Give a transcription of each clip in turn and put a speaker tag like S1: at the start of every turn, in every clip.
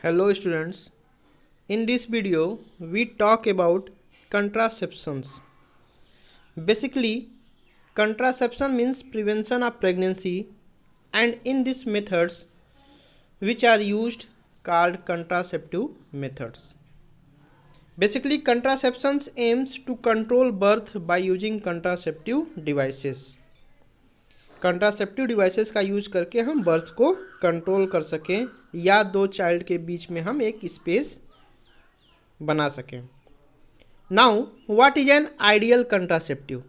S1: Hello students, in this video we talk about contraceptions. Basically, contraception means prevention of pregnancy, and in these methods which are used called contraceptive methods. Basically, contraceptions aims to control birth by using contraceptive devices. Contraceptive devices का use करके हम birth को control कर सकें या दो child के बीच में हम एक स्पेस बना सकें. Now what is an ideal contraceptive.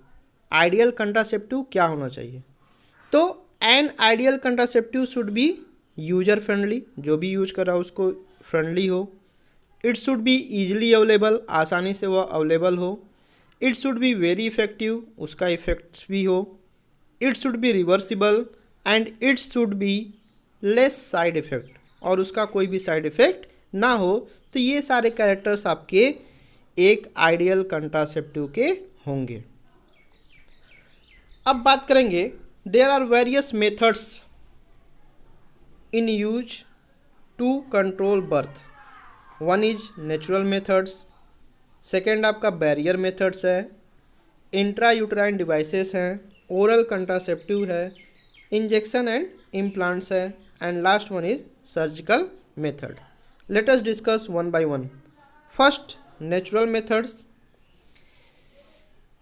S1: Ideal contraceptive क्या होना चाहिए? तो an ideal contraceptive should be user friendly, जो भी यूज कर रहा हो उसको फ्रेंडली हो. It should be easily available, आसानी से वो अवेलेबल हो. It should be very effective, उसका इफेक्ट्स भी हो. It should be reversible and it should be less side effect, और उसका कोई भी साइड इफ़ेक्ट ना हो. तो ये सारे कैरेक्टर्स आपके एक आइडियल कंट्रासेप्टिव के होंगे. अब बात करेंगे, there are various methods in use to control birth. One is natural methods, second आपका बैरियर मेथड्स है, इंट्रा यूट्राइन डिवाइसेस हैं, ओरल कंट्रासेप्टिव है, इंजेक्शन एंड इम्प्लांट्स है, and last one is surgical method. Let us discuss one by one. First, natural methods.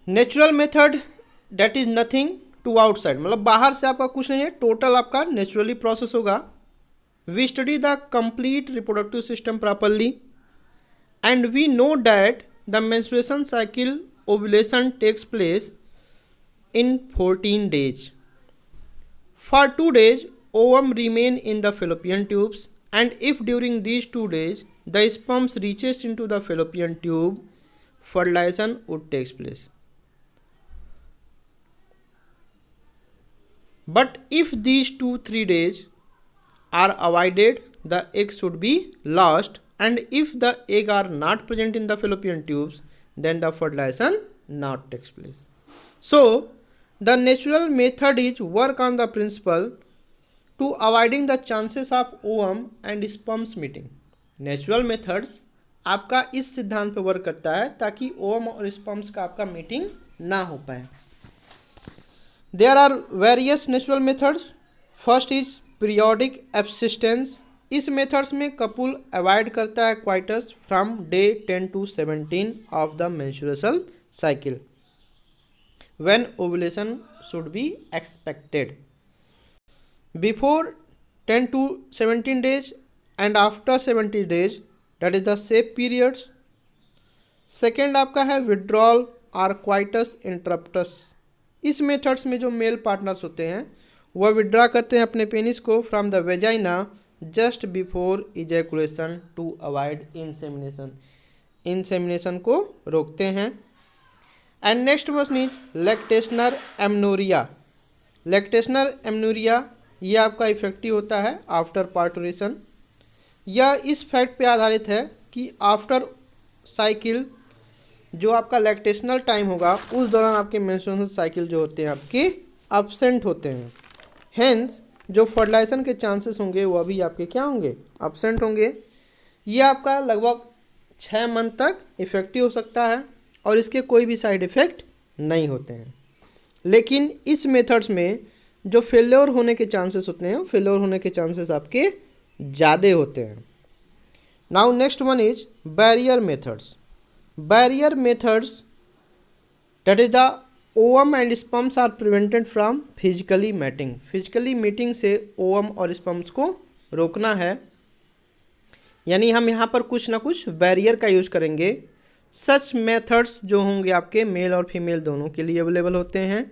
S1: Natural method that is nothing to outside, मतलब बाहर से आपका कुछ नहीं है, टोटल आपका नेचुरली प्रोसेस होगा. We study the complete reproductive system properly and we know that the menstruation cycle ovulation takes place in 14 days. For 2 days, ovum remain in the fallopian tubes, and if during these 2 days the sperm reaches into the fallopian tube, fertilization would take place. But if these 2-3 days are avoided, the egg should be lost, and if the egg are not present in the fallopian tubes, then the fertilization not takes place. So the natural method is work on the principle to avoiding the chances of ovum and sperms meeting. Natural methods आपका इस सिद्धांत पर work करता है ताकि ovum और sperms का आपका मीटिंग ना हो पाए. There are various natural methods. First is periodic abstinence. इस मेथड्स में कपुल अवॉइड करता है coitus from day 10 to 17 of the menstrual cycle when ovulation should be expected. Before 10 to 17 days and after 70 days, that is the safe periods. Second आपका है withdrawal or coitus interruptus. इस methods में जो male partners होते हैं वह withdraw करते हैं अपने पेनिस को from the vagina just before ejaculation to avoid insemination. Insemination को रोकते हैं. And next one is lactational amenorrhea. Lactational amenorrhea ये आपका इफेक्टिव होता है आफ्टर पार्टुरेशन. यह इस फैक्ट पे आधारित है कि आफ्टर साइकिल जो आपका लैक्टेशनल टाइम होगा उस दौरान आपके मेंस्ट्रुएशन साइकिल जो होते हैं आपके अब्सेंट होते हैं. हेंस जो फर्टिलाइजेशन के चांसेस होंगे वह भी आपके क्या होंगे, अब्सेंट होंगे. ये आपका लगभग 6 मंथ तक इफेक्टिव हो सकता है और इसके कोई भी साइड इफ़ेक्ट नहीं होते हैं. लेकिन इस मेथड्स में जो फेल्योर होने के चांसेस होते हैं फेल्योर होने के चांसेस आपके ज़्यादा होते हैं. Now next one is barrier methods. Barrier methods that is the ovum and sperms are prevented from physically mating. Physically meeting से ओवम और स्पर्म्स को रोकना है, यानी हम यहाँ पर कुछ ना कुछ बैरियर का यूज़ करेंगे. सच मेथड्स जो होंगे आपके मेल और फीमेल दोनों के लिए अवेलेबल होते हैं.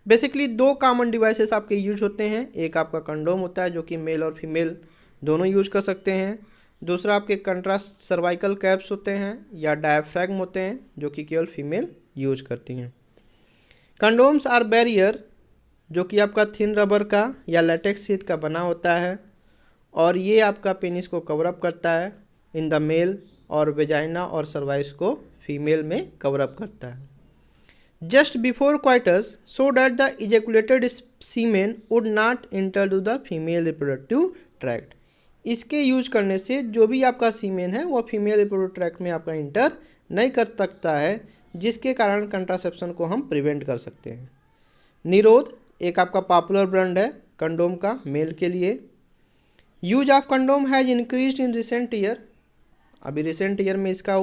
S1: बेसिकली 2 कॉमन डिवाइसेस आपके यूज होते हैं. एक आपका कंडोम होता है जो कि मेल और फीमेल दोनों यूज कर सकते हैं. दूसरा आपके कंट्रास्ट सर्वाइकल कैप्स होते हैं या डायफ्रैगम होते हैं जो कि केवल फीमेल यूज करती हैं. कंडोम्स आर बैरियर जो कि आपका थिन रबर का या लैटेक्स शीट का बना होता है और ये आपका पेनिस को कवर अप करता है इन द मेल और वेजाइना और सर्वाइस को फीमेल में कवर अप करता है. Just before coitus so that the ejaculated semen would not enter to the female reproductive tract. इसके यूज करने से जो भी आपका सीमेन है वह फीमेल रिप्रोडक्टिव ट्रैक्ट में आपका इंटर नहीं कर सकता है, जिसके कारण कंट्रासेप्शन को हम प्रिवेंट कर सकते हैं। निरोध एक आपका पॉपुलर ब्रांड है कंडोम का मेल के लिए। Use of condom has increased in recent year, अभी रिसेंट ईयर में इसका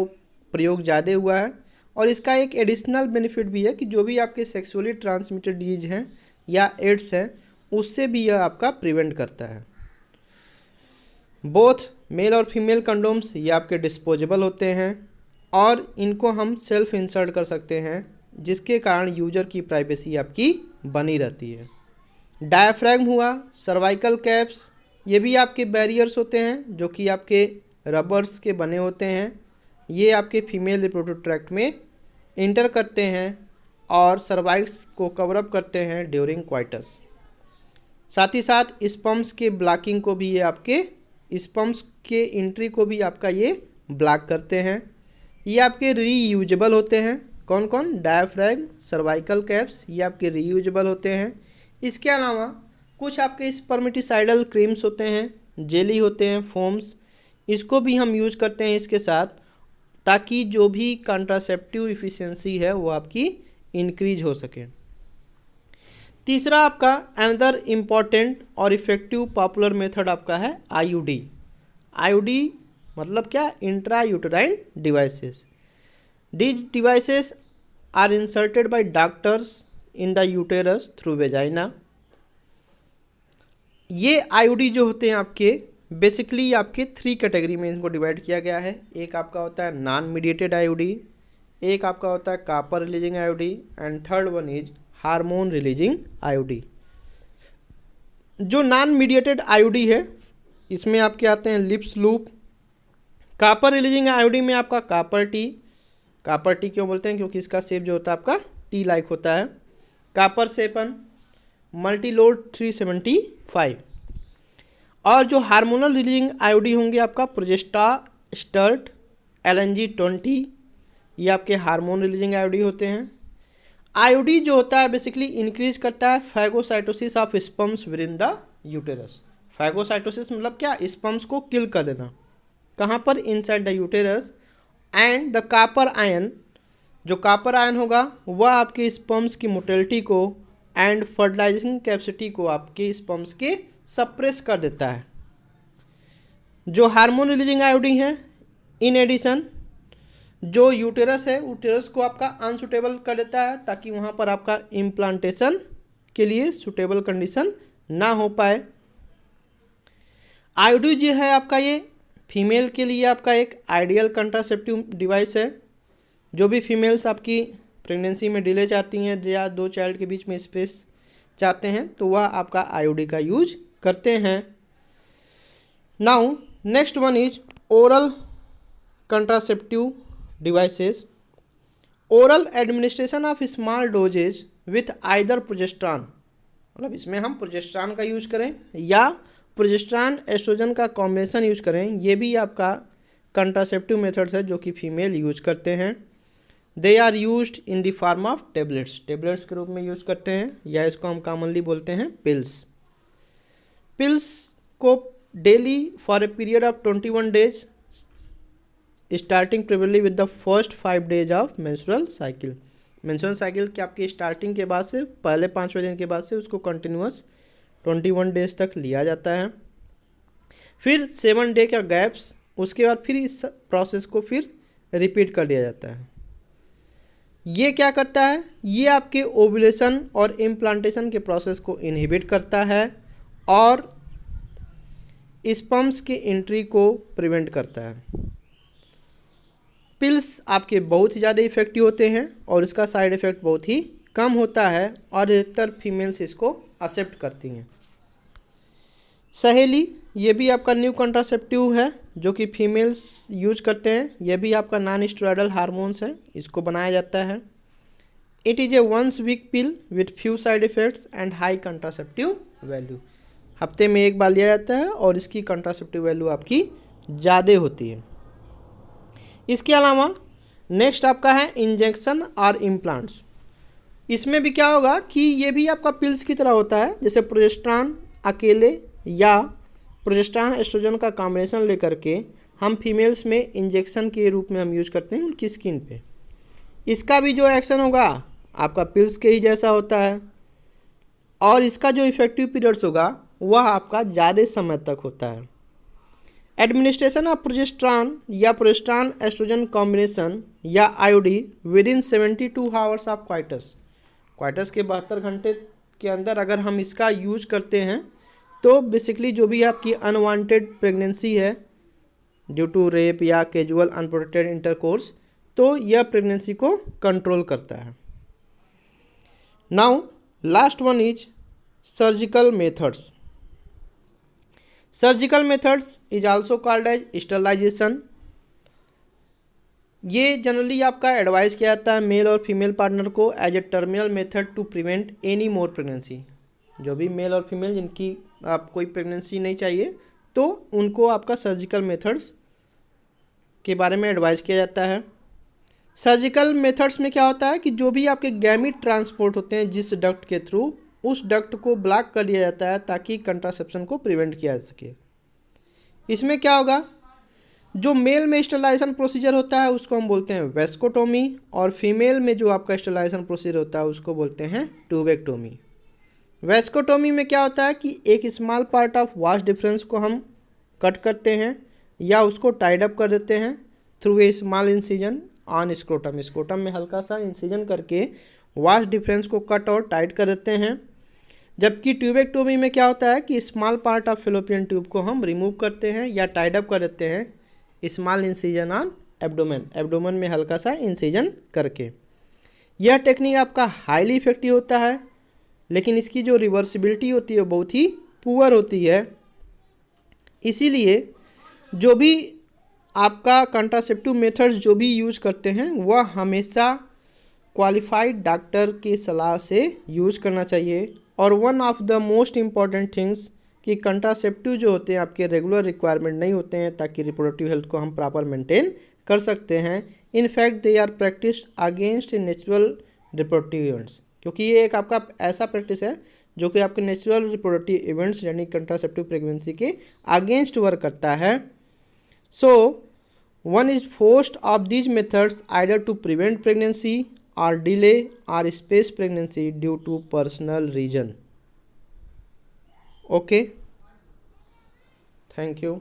S1: प्रयोग ज़्यादा हुआ है। और इसका एक एडिशनल बेनिफिट भी है कि जो भी आपके सेक्सुअली ट्रांसमिटेड डिजीज हैं या एड्स हैं उससे भी यह आपका प्रिवेंट करता है। बोथ मेल और फीमेल कंडोम्स ये आपके डिस्पोजेबल होते हैं और इनको हम सेल्फ इंसर्ट कर सकते हैं, जिसके कारण यूजर की प्राइवेसी आपकी बनी रहती है। डायाफ्रैगम हुआ, सर्वाइकल कैप्स, ये भी आपके बैरियर्स होते हैं जो कि आपके रबर्स के बने होते हैं। ये आपके फीमेल रिप्रोडक्टिव ट्रैक्ट में इंटर करते हैं और सर्वाइक्स को कवरअप करते हैं ड्यूरिंग क्वाइटस। साथ ही साथ स्पर्म्स के ब्लॉकिंग को भी ये आपके स्पर्म्स के एंट्री को भी आपका ये ब्लॉक करते हैं। ये आपके रीयूजेबल होते हैं। कौन कौन? डायाफ्रैगम, सर्वाइकल कैप्स, ये आपके रीयूजेबल होते हैं। इसके अलावा कुछ आपके स्पर्मेटिसाइडल क्रीम्स होते हैं, जेली होते हैं, फोम्स, इसको भी हम यूज करते हैं इसके साथ, ताकि जो भी कॉन्ट्रासेप्टिव इफिशिएंसी है वो आपकी इंक्रीज हो सके। तीसरा आपका अनदर इम्पॉर्टेंट और इफेक्टिव पॉपुलर मेथड आपका है आईयूडी। आईयूडी मतलब क्या? Intra uterine devices. These devices are inserted by doctors in the uterus through vagina। ये आईयूडी जो होते हैं आपके बेसिकली आपके 3 कैटेगरी में इनको डिवाइड किया गया है। एक आपका होता है नॉन मीडिएटेड आईयूडी, एक आपका होता है copper releasing IUD and third one is hormone releasing IUD. जो नॉन मीडिएटेड आईयूडी है इसमें आपके आते हैं lips loop. Copper releasing IUD में आपका कॉपर टी क्यों बोलते हैं? क्योंकि इसका शेप जो होता है आपका टी लाइक होता है। कॉपर सेपन, मल्टीलोड 375। और जो हार्मोनल रिलीजिंग आईयूडी होंगे आपका प्रोजेस्टास्टर्ट, LNG-20, ये आपके हार्मोन रिलीजिंग आईयूडी होते हैं। आईयूडी जो होता है बेसिकली इंक्रीज करता है phagocytosis of sperms with in the uterus. Phagocytosis मतलब क्या? स्पर्म्स को किल कर देना। कहाँ पर? Inside the uterus. And the copper ion, जो कॉपर आयन होगा वह आपके स्पर्म्स की मोटिलिटी को एंड फर्टिलाइजिंग कैपेसिटी को आपके स्पर्म्स के सप्रेस कर देता है। जो हार्मोन रिलीजिंग आईयूडी है इन एडिशन जो यूटेरस है यूटेरस को आपका अनसुटेबल कर देता है, ताकि वहाँ पर आपका इम्प्लांटेशन के लिए सुटेबल कंडीशन ना हो पाए। आईयूडी जो है आपका ये फीमेल के लिए आपका एक आइडियल कंट्रासेप्टिव डिवाइस है। जो भी फीमेल्स आपकी प्रेगनेंसी में डिले चाहती हैं या 2 चाइल्ड के बीच में स्पेस चाहते हैं तो वह आपका आईयूडी का यूज करते हैं। Now next one is oral contraceptive devices. Oral administration of small doses with either progesterone, मतलब इसमें हम प्रोजेस्ट्रॉन का यूज करें या प्रोजेस्ट्रॉन एस्ट्रोजन का कॉम्बिनेशन यूज करें, ये भी आपका कंट्रासेप्टिव मेथड्स है जो कि फीमेल यूज करते हैं। They are used in the form of tablets के रूप में यूज करते हैं, या इसको हम कॉमनली बोलते हैं पिल्स को daily for a period of 21 days starting प्रिवरली with the first 5 days of menstrual cycle. Menstrual cycle के आपकी स्टार्टिंग के बाद से पहले 5वें दिन के बाद से उसको कंटिन्यूस 21 डेज तक लिया जाता है। फिर 7 डे का गैप्स, उसके बाद फिर इस प्रोसेस को फिर रिपीट कर दिया जाता है। ये क्या करता है? ये आपके ओव्यूलेशन और इम्प्लांटेशन के प्रोसेस को इनहिबिट करता है और स्पर्म्स के एंट्री को प्रिवेंट करता है। पिल्स आपके बहुत ही ज़्यादा इफेक्टिव होते हैं और इसका साइड इफ़ेक्ट बहुत ही कम होता है और अधिकतर फीमेल्स इसको एक्सेप्ट करती हैं। सहेली, ये भी आपका न्यू कंट्रासेप्टिव है जो कि फीमेल्स यूज करते हैं। यह भी आपका नॉन स्टेरॉयडल हार्मोन्स है, इसको बनाया जाता है। It is a once week pill with few side effects and high contraceptive value. हफ्ते में 1 बार लिया जाता है और इसकी कंट्रासेप्टिव वैल्यू आपकी ज़्यादा होती है। इसके अलावा नेक्स्ट आपका है इंजेक्शन और इम्प्लांट्स। इसमें भी क्या होगा कि ये भी आपका पिल्स की तरह होता है, जैसे प्रोजेस्ट्रॉन अकेले या प्रोजेस्टेरॉन एस्ट्रोजन का कॉम्बिनेशन लेकर के हम फीमेल्स में इंजेक्शन के रूप में हम यूज करते हैं उनकी स्किन पे। इसका भी जो एक्शन होगा आपका पिल्स के ही जैसा होता है और इसका जो इफेक्टिव पीरियड्स होगा वह आपका ज़्यादा समय तक होता है। एडमिनिस्ट्रेशन ऑफ प्रोजेस्टेरॉन या प्रोजेस्टेरॉन एस्ट्रोजन कॉम्बिनेशन या IOD with in 72 hours of coitus के 72 घंटे के अंदर अगर हम इसका यूज करते हैं तो बेसिकली जो भी आपकी अनवांटेड प्रेगनेंसी है ड्यू टू रेप या कैजुअल अनप्रोटेक्टेड इंटरकोर्स, तो यह प्रेगनेंसी को कंट्रोल करता है। Now last one is surgical methods. Surgical methods is also called as sterilisation. ये जनरली आपका एडवाइस किया जाता है मेल और फीमेल पार्टनर को as a terminal method to prevent any more pregnancy. जो भी मेल और फीमेल जिनकी आप कोई प्रेगनेंसी नहीं चाहिए तो उनको आपका सर्जिकल मेथड्स के बारे में एडवाइस किया जाता है। सर्जिकल मेथड्स में क्या होता है कि जो भी आपके गैमीट ट्रांसपोर्ट होते हैं जिस डक्ट के थ्रू, उस डक्ट को ब्लॉक कर दिया जाता है ताकि कंट्रासेप्शन को प्रिवेंट किया जा सके। इसमें क्या होगा, जो मेल में स्टरलाइजेशन प्रोसीजर होता है उसको हम बोलते हैं वेस्कोटोमी और फीमेल में जो आपका स्टरलाइजेशन प्रोसीजर होता है उसको बोलते हैं ट्यूबेक्टोमी। वेस्कोटोमी में क्या होता है कि एक small part of vast difference को हम कट करते हैं या उसको टाइड अप कर देते हैं through a small incision on scrotum. Scrotum में हल्का सा इंसिजन करके वास्ट डिफरेंस को कट और टाइट कर देते हैं। जबकि ट्यूबेक्टोमी में क्या होता है कि small part of fallopian tube को हम रिमूव करते हैं या टाइड अप कर देते हैं small incision on abdomen. Abdomen में हल्का सा इंसिजन करके। यह टेक्निक आपका हाईली इफेक्टिव होता है, लेकिन इसकी जो रिवर्सिबिलिटी होती है बहुत ही पुअर होती है। इसीलिए जो भी आपका कंट्रासेप्टिव मेथड्स जो भी यूज करते हैं वह हमेशा क्वालिफाइड डॉक्टर की सलाह से यूज करना चाहिए। और one of the most important things कि कंट्रासेप्टिव जो होते हैं आपके रेगुलर रिक्वायरमेंट नहीं होते हैं ताकि रिप्रोडक्टिव हेल्थ को हम प्रॉपर मेंटेन कर सकते हैं। In fact they are practice against natural reproductive events, क्योंकि ये एक आपका ऐसा प्रैक्टिस है जो कि आपके नेचुरल रिप्रोडक्टिव इवेंट्स यानी कंट्रासेप्टिव प्रेगनेंसी के अगेंस्ट वर्क करता है। So one is forced of these methods either to prevent pregnancy or delay or space pregnancy due to personal reason. Okay, thank you.